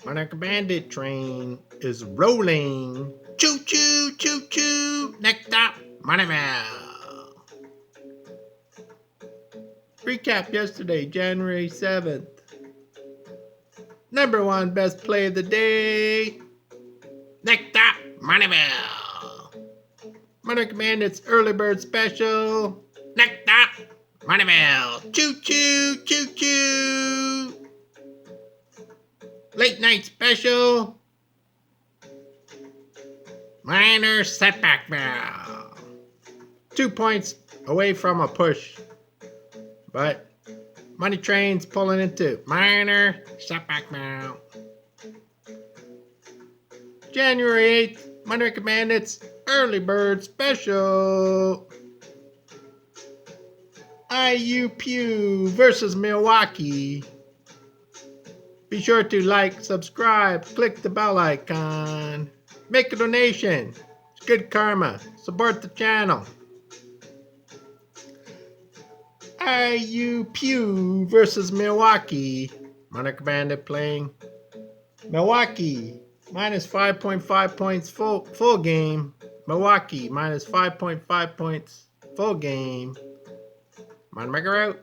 Monarch Bandit train is rolling. Choo choo choo choo. Next up, Moneybell. Recap yesterday, January 7th. Number one best play of the day. Next up, Moneybell. Monarch Bandit's early bird special. Next up, Moneybell. Choo choo choo choo. Late night special. Minor setback bell. 2 points away from a push. But Money Train's pulling into minor setback bell. January 8th, Monarch Bandit's early bird special. IUPUI versus Milwaukee. Be sure to like, subscribe, click the bell icon. Make a donation. It's good karma. Support the channel. IUPUI versus Milwaukee. Monarch Bandit playing Milwaukee. Minus 5.5 points full game. Milwaukee minus 5.5 points full game. Monarch out.